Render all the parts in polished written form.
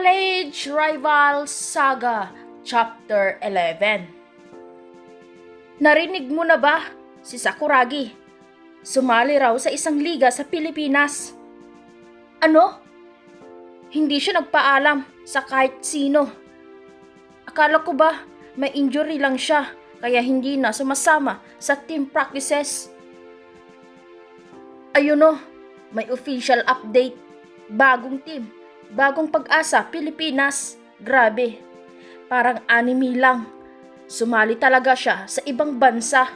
College Rival Saga Chapter 11. Narinig mo na ba si Sakuragi? Sumali raw sa isang liga sa Pilipinas. Ano? Hindi siya nagpaalam sa kahit sino. Akala ko ba may injury lang siya kaya hindi na sumasama sa team practices. Ayun o, may official update. Bagong team, bagong Pag-asa Pilipinas. Grabe, parang anime lang. Sumali talaga siya sa ibang bansa.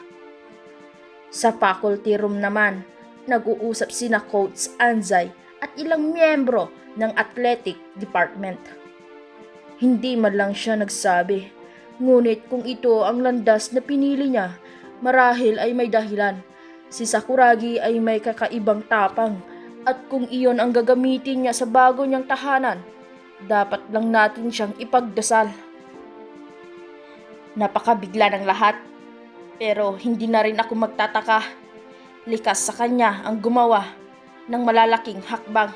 Sa faculty room naman, nag-uusap sina Coach Anzay at ilang miyembro ng athletic department. Hindi man lang siya nagsabi, ngunit kung ito ang landas na pinili niya, marahil ay may dahilan. Si Sakuragi ay may kakaibang tapang at kung iyon ang gagamitin niya sa bago niyang tahanan, dapat lang natin siyang ipagdasal. Napakabigla ng lahat, pero hindi na rin ako magtataka. Likas sa kanya ang gumawa ng malalaking hakbang.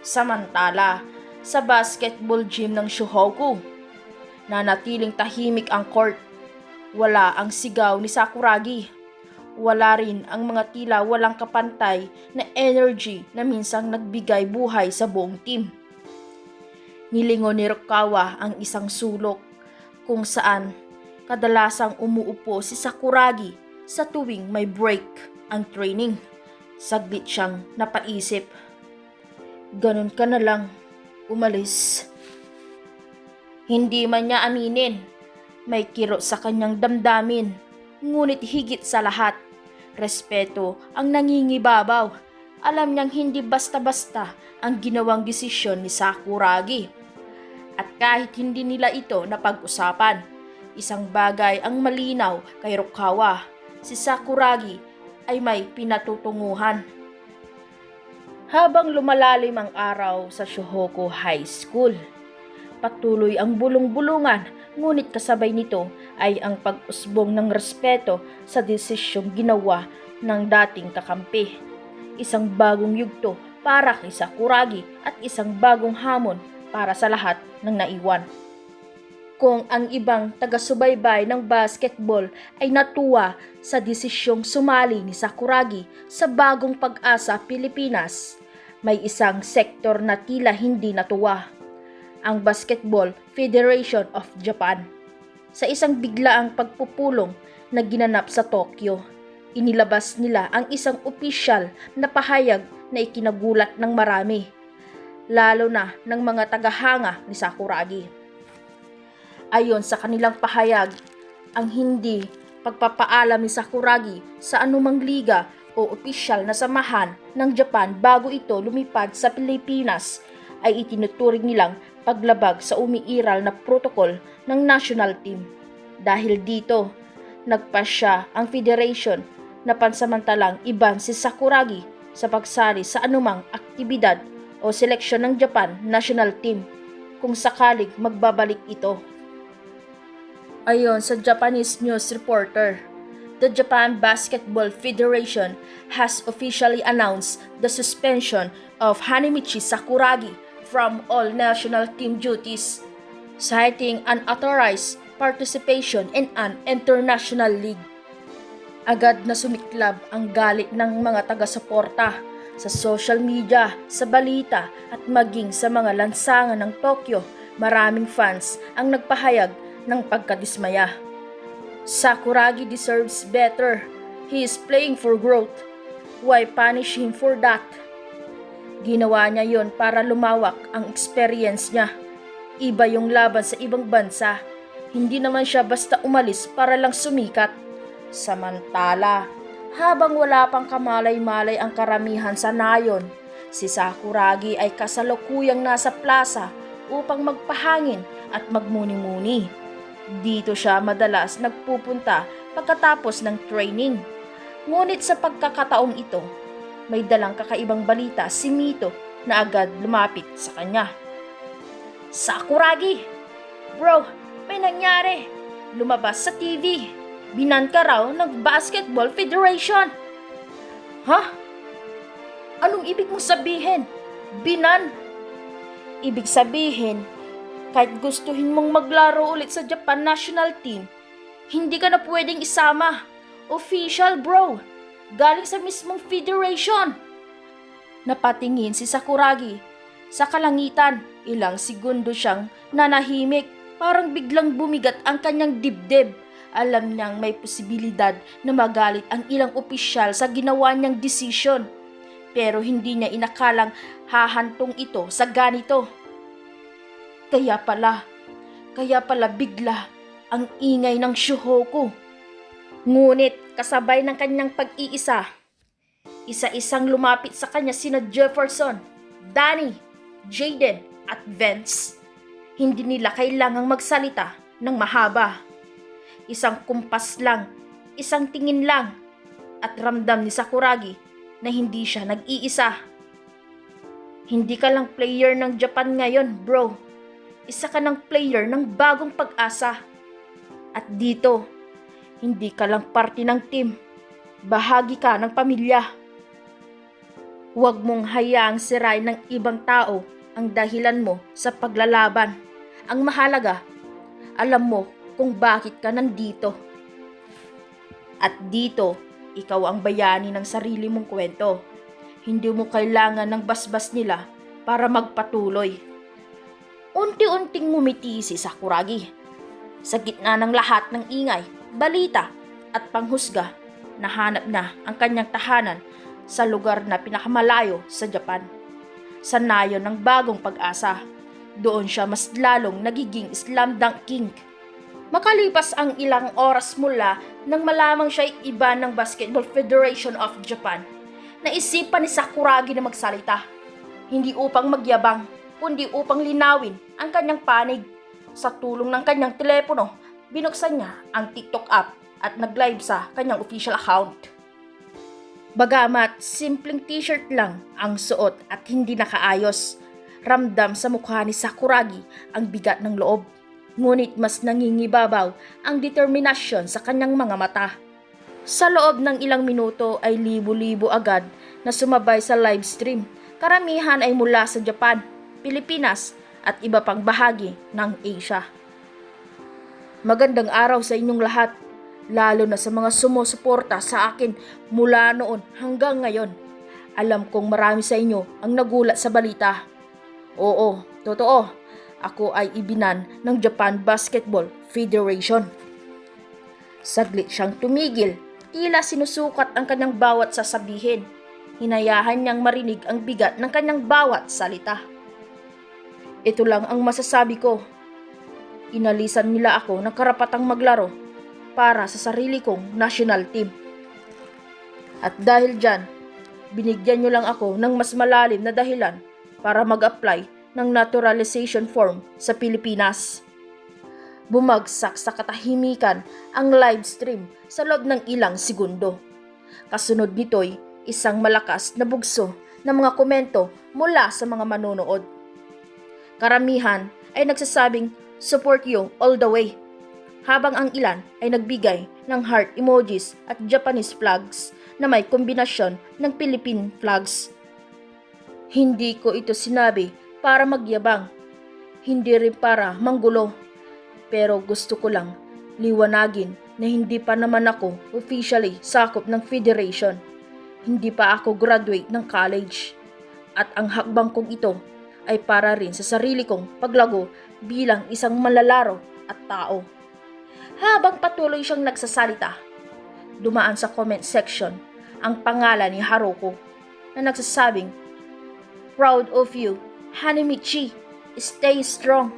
Samantala, sa basketball gym ng Shohoku, nanatiling tahimik ang court. Wala ang sigaw ni Sakuragi. Wala rin ang mga tila walang kapantay na energy na minsang nagbigay buhay sa buong team. Nilingon ni Rukawa ang isang sulok kung saan kadalasang umuupo si Sakuragi sa tuwing may break ang training. Saglit siyang napaisip. Ganun ka na lang umalis. Hindi man niya aminin, may kirot sa kanyang damdamin, ngunit higit sa lahat, respeto ang nangingibabaw. Alam niyang hindi basta-basta ang ginawang desisyon ni Sakuragi. At kahit hindi nila ito napag-usapan, isang bagay ang malinaw kay Rukawa, si Sakuragi ay may pinatutunguhan. Habang lumalalim ang araw sa Shohoku High School, patuloy ang bulong-bulungan, ngunit kasabay nito ay ang pag-usbong ng respeto sa desisyong ginawa ng dating kakampi. Isang bagong yugto para kay Sakuragi at isang bagong hamon para sa lahat ng naiwan. Kung ang ibang taga-subaybay ng basketball ay natuwa sa desisyong sumali ni Sakuragi sa bagong Pag-asa Pilipinas, may isang sektor na tila hindi natuwa. Ang Basketball Federation of Japan. Sa isang biglaang pagpupulong na ginanap sa Tokyo, inilabas nila ang isang opisyal na pahayag na ikinagulat ng marami, lalo na ng mga tagahanga ni Sakuragi. Ayon sa kanilang pahayag, ang hindi pagpapaalam ni Sakuragi sa anumang liga o opisyal na samahan ng Japan bago ito lumipad sa Pilipinas ay itinuturing nilang paglabag sa umiiral na protokol ng national team. Dahil dito, nagpasya ang federation na pansamantalang iban si Sakuragi sa pagsali sa anumang aktibidad o seleksyon ng Japan national team kung sakaling magbabalik ito. Ayon sa Japanese news reporter, the Japan Basketball Federation has officially announced the suspension of Hanemichi Sakuragi from all national team duties, citing unauthorized participation in an international league. Agad na sumiklab ang galit ng mga taga-suporta sa social media, sa balita at maging sa mga lansangan ng Tokyo. Maraming fans ang nagpahayag ng pagkadismaya. Sakuragi deserves better. He is playing for growth. Why punish him for that? Ginawa niya yon para lumawak ang experience niya. Iba yung laban sa ibang bansa. Hindi naman siya basta umalis para lang sumikat. Samantala, habang wala pang kamalay-malay ang karamihan sa nayon, si Sakuragi ay kasalukuyang nasa plaza upang magpahangin at magmuni-muni. Dito siya madalas nagpupunta pagkatapos ng training. Ngunit sa pagkakataong ito, may dalang kakaibang balita si Mito na agad lumapit sa kanya. Sakuragi! Bro, may nangyari! Lumabas sa TV. Binan ka raw ng Basketball Federation. Ha? Anong ibig mong sabihin? Binan? Ibig sabihin, kahit gustuhin mong maglaro ulit sa Japan national team, hindi ka na pwedeng isama. Official bro, galing sa mismong federation. Napatingin si Sakuragi. Sa kalangitan, ilang segundo siyang nanahimik. Parang biglang bumigat ang kanyang dibdib. Alam niyang may posibilidad na magalit ang ilang opisyal sa ginawa niyang desisyon. Pero hindi niya inakalang hahantong ito sa ganito. Kaya pala bigla ang ingay ng Shuhoku. Ngunit kasabay ng kanyang pag-iisa, isa-isang lumapit sa kanya sina Jefferson, Danny, Jaden at Vince. Hindi nila kailangang magsalita ng mahaba. Isang kumpas lang, isang tingin lang, at ramdam ni Sakuragi na hindi siya nag-iisa. Hindi ka lang player ng Japan ngayon, bro. Isa ka ng player ng bagong pag-asa. At dito, hindi ka lang parte ng team. Bahagi ka ng pamilya. Huwag mong hayaang sirain ng ibang tao ang dahilan mo sa paglalaban. Ang mahalaga, alam mo kung bakit ka nandito. At dito, ikaw ang bayani ng sarili mong kwento. Hindi mo kailangan ng basbas nila para magpatuloy. Unti-unting ngumiti si Sakuragi. Sa gitna ng lahat ng ingay, balita at panghusga, nahanap na ang kanyang tahanan sa lugar na pinakamalayo sa Japan. Sa nayon ng bagong pag-asa, doon siya mas lalong nagiging slam dunk king. Makalipas ang ilang oras mula nang malamang siya'y iba ng Basketball Federation of Japan, naisipan ni Sakuragi na magsalita. Hindi upang magyabang, kundi upang linawin ang kanyang panig. Sa tulong ng kanyang telepono, binuksan niya ang TikTok app at nag-live sa kanyang official account. Bagamat simpleng t-shirt lang ang suot at hindi nakaayos, ramdam sa mukha ni Sakuragi ang bigat ng loob. Ngunit mas nangingibabaw ang determinasyon sa kanyang mga mata. Sa loob ng ilang minuto ay libo-libo agad na sumabay sa live stream. Karamihan ay mula sa Japan, Pilipinas at iba pang bahagi ng Asia. Magandang araw sa inyong lahat, lalo na sa mga sumusuporta sa akin mula noon hanggang ngayon. Alam kong marami sa inyo ang nagulat sa balita. Oo, totoo. Ako ay ibinan ng Japan Basketball Federation. Saglit siyang tumigil, tila sinusukat ang kanyang bawat sasabihin. Hinayahan niyang marinig ang bigat ng kanyang bawat salita. Ito lang ang masasabi ko. Inalisan nila ako ng karapatang maglaro para sa sarili kong national team. At dahil dyan, binigyan niyo lang ako ng mas malalim na dahilan para mag-apply ng naturalization form sa Pilipinas. Bumagsak sa katahimikan ang live stream sa loob ng ilang segundo. Kasunod nito'y isang malakas na bugso ng mga komento mula sa mga manonood. Karamihan ay nagsasabing support you all the way, habang ang ilan ay nagbigay ng heart emojis at Japanese flags na may kombinasyon ng Philippine flags. Hindi ko ito sinabi para magyabang, hindi rin para manggulo, pero gusto ko lang liwanagin na hindi pa naman ako officially sakop ng federation. Hindi pa ako graduate ng college, at ang hakbang kong ito ay para rin sa sarili kong paglago bilang isang manlalaro at tao. Habang patuloy siyang nagsasalita, dumaan sa comment section ang pangalan ni Haruko na nagsasabing, "Proud of you, Hanemichi, stay strong."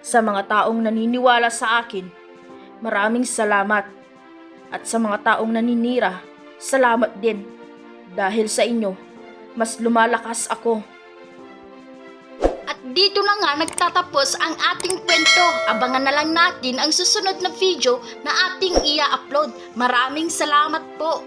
Sa mga taong naniniwala sa akin, maraming salamat. At sa mga taong naninira, salamat din. Dahil sa inyo, mas lumalakas ako. At dito na nga nagtatapos ang ating kwento. Abangan na lang natin ang susunod na video na ating i-upload. Maraming salamat po.